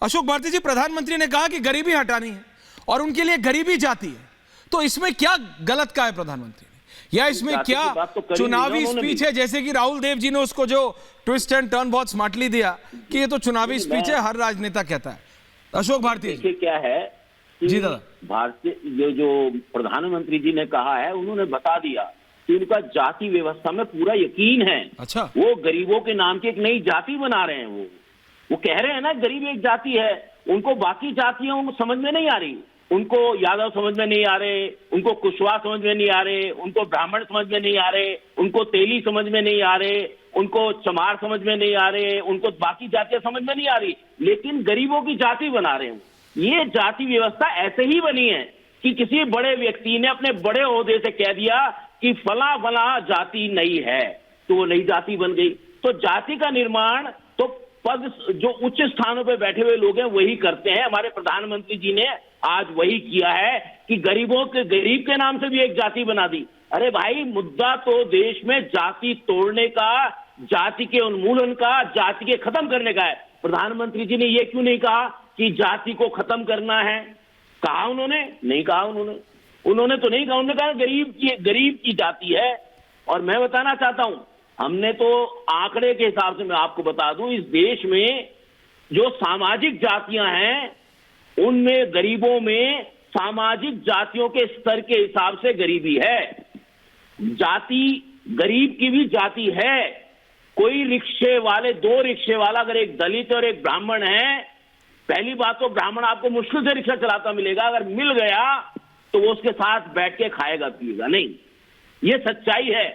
अशोक भारती जी, प्रधानमंत्री ने कहा कि गरीबी हटानी है और उनके लिए गरीबी जाती है, तो इसमें क्या गलत कहा है प्रधानमंत्री ने, या इसमें क्या चुनावी स्पीच है, जैसे कि राहुल देव जी ने उसको जो ट्विस्ट एंड टर्न बहुत स्मार्टली दिया कि ये तो चुनावी स्पीच है, हर राजनेता कहता है। अशोक भारती जी क्या है जी दादा, भारतीय जो प्रधानमंत्री जी ने कहा है, उन्होंने बता दिया कि उनका जाति व्यवस्था में पूरा यकीन है। अच्छा, वो गरीबों के नाम की एक नई जाति बना रहे हैं। वो कह रहे हैं ना, गरीब एक जाति है, उनको बाकी जातियों को समझ में नहीं आ रही। उनको यादव समझ में नहीं आ रहे, उनको कुशवाहा समझ में नहीं आ रहे, उनको ब्राह्मण समझ में नहीं आ रहे, उनको तेली समझ में नहीं आ रहे, उनको चमार समझ में नहीं आ रहे, उनको बाकी जातियां समझ में नहीं आ रही, लेकिन गरीबों की जाति बना रहे हैं। ये जाति व्यवस्था ऐसे ही बनी है कि किसी बड़े व्यक्ति ने अपने बड़े ओहदे से कह दिया कि फला फला जाति नई है, तो वो नई जाति बन गई। तो जाति का निर्माण तो पद जो उच्च स्थानों पे बैठे हुए लोग हैं वही करते हैं। हमारे प्रधानमंत्री जी ने आज वही किया है कि गरीब के नाम से भी एक जाति बना दी। अरे भाई, मुद्दा तो देश में जाति तोड़ने का, जाति के उन्मूलन का, जाति के खत्म करने का है। प्रधानमंत्री जी ने ये क्यों नहीं कहा कि जाति को खत्म करना है? कहा उन्होंने? नहीं कहा उन्होंने तो नहीं कहा। उन्होंने कहा गरीब की जाति है। और मैं बताना चाहता हूं, हमने तो आंकड़े के हिसाब से मैं आपको बता दूं, इस देश में जो सामाजिक जातियां हैं उनमें गरीबों में सामाजिक जातियों के स्तर के हिसाब से गरीबी है। जाति गरीब की भी जाति है। कोई रिक्शे वाले, दो रिक्शे वाला अगर एक दलित और एक ब्राह्मण है, पहली बात तो ब्राह्मण आपको मुश्किल से रिक्शा चलाता मिलेगा, अगर मिल गया तो वो उसके साथ बैठ के खाएगा पिएगा नहीं। ये सच्चाई है।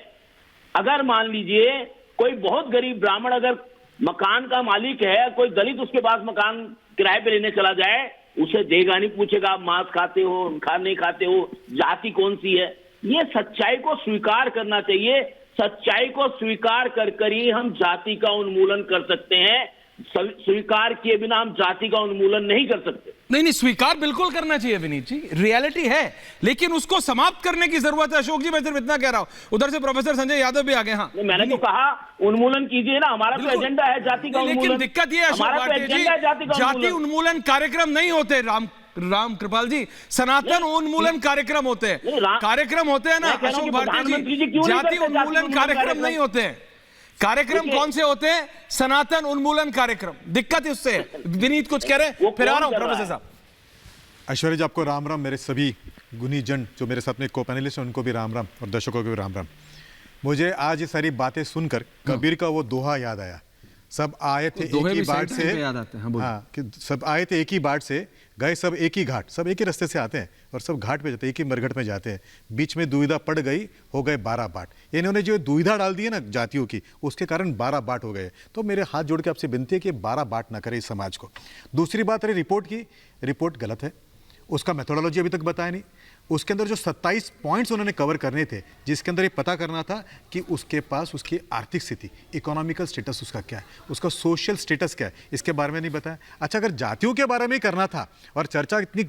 अगर मान लीजिए कोई बहुत गरीब ब्राह्मण अगर मकान का मालिक है, कोई दलित उसके पास मकान किराए पे लेने चला जाए, उसे देगा नहीं, पूछेगा आप मांस खाते हो, नहीं खाते हो, जाति कौन सी है। ये सच्चाई को स्वीकार करना चाहिए। सच्चाई को स्वीकार कर ही हम जाति का उन्मूलन कर सकते हैं। स्वीकार किए बिना हम जाति का उन्मूलन नहीं कर सकते। नहीं, स्वीकार बिल्कुल करना चाहिए विनीत जी, रियलिटी है, लेकिन उसको समाप्त करने की जरूरत है। अशोक जी, मैं सिर्फ इतना कह रहा हूं। उधर से प्रोफेसर संजय यादव भी आ गए। हाँ, मैंने तो कहा उन्मूलन कीजिए ना, हमारा तो एजेंडा है जाति का उन्मूलन। लेकिन दिक्कत यह है जाति उन्मूलन कार्यक्रम नहीं होते राम कृपाल जी, सनातन उन्मूलन कार्यक्रम होते हैं। कार्यक्रम होते हैं ना अशोक भारती जी, जाति उन्मूलन कार्यक्रम नहीं होते हैं। कार्यक्रम कौन से होते हैं? सनातन उन्मूलन कार्यक्रम। दिक्कत उससे है। विनीत कुछ कह रहे हैं, फिर आ रहा हूं प्रोफेसर साहब। ऐश्वर्या जी, आपको राम राम। मेरे सभी गुनी जन जो मेरे साथ में को पैनलिस्ट हैं उनको भी राम राम, और दर्शकों को भी राम राम। मुझे आज ये सारी बातें सुनकर कबीर का वो दोहा याद आया। सब आए थे एक ही बाट से, हाँ, कि सब आए थे एक ही बाट से, गए सब एक ही घाट। सब एक ही रास्ते से आते हैं और सब घाट पे जाते हैं, एक ही मरघट में जाते हैं। बीच में दुविधा पड़ गई, हो गए 12 बाट। इन्होंने जो दुविधा डाल दी है ना जातियों की, उसके कारण 12 बाट हो गए। तो मेरे हाथ जोड़ के आपसे विनती है कि 12 बाट ना करे इस समाज को। दूसरी बात रही रिपोर्ट की, रिपोर्ट गलत है। उसका मेथोडोलॉजी अभी तक बताया नहीं। उसके अंदर जो 27 पॉइंट्स उन्होंने कवर करने थे, जिसके अंदर ये पता करना था कि उसके पास उसकी आर्थिक स्थिति, इकोनॉमिकल स्टेटस उसका क्या है, उसका सोशल स्टेटस क्या है, इसके बारे में नहीं बताया। अच्छा, अगर जातियों के बारे में ही करना था और चर्चा इतनी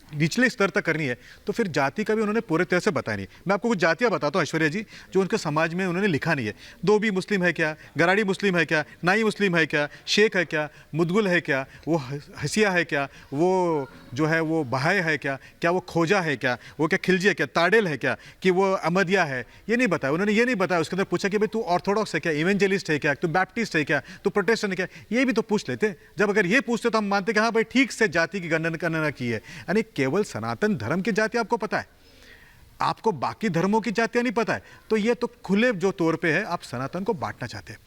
निचले स्तर तक करनी है, तो फिर जाति का भी उन्होंने पूरे तरह से बताया नहीं। मैं आपको कुछ जातियां बताता हूँ ऐश्वर्या जी, जो उनके समाज में उन्होंने लिखा नहीं है। धोबी मुस्लिम है क्या, गराड़ी मुस्लिम है क्या, नाई मुस्लिम है क्या, शेख है क्या, मुदगुल है क्या, वो हसिया है क्या, वो जो है वो बहाय है क्या, क्या वो खोजा है क्या, वो क्या खिलजी है क्या, ताडेल है क्या, कि वो अहमदिया है, ये नहीं बताया उन्होंने। ये नहीं बताया। उसके अंदर पूछा कि भाई तू ऑर्थोडॉक्स है क्या, इवेंजलिस्ट है क्या, तू बैप्टिस्ट है क्या, तू प्रोटेस्टेंट है क्या, ये भी तो पूछ लेते। जब अगर ये पूछते तो हम मानते कि हाँ भाई ठीक से जाति की गणना की है। यानी केवल सनातन धर्म की जाति आपको पता है, आपको बाकी धर्मों की जातियां नहीं पता है, तो ये तो खुले जो तौर पे है आप सनातन को बांटना चाहते हैं।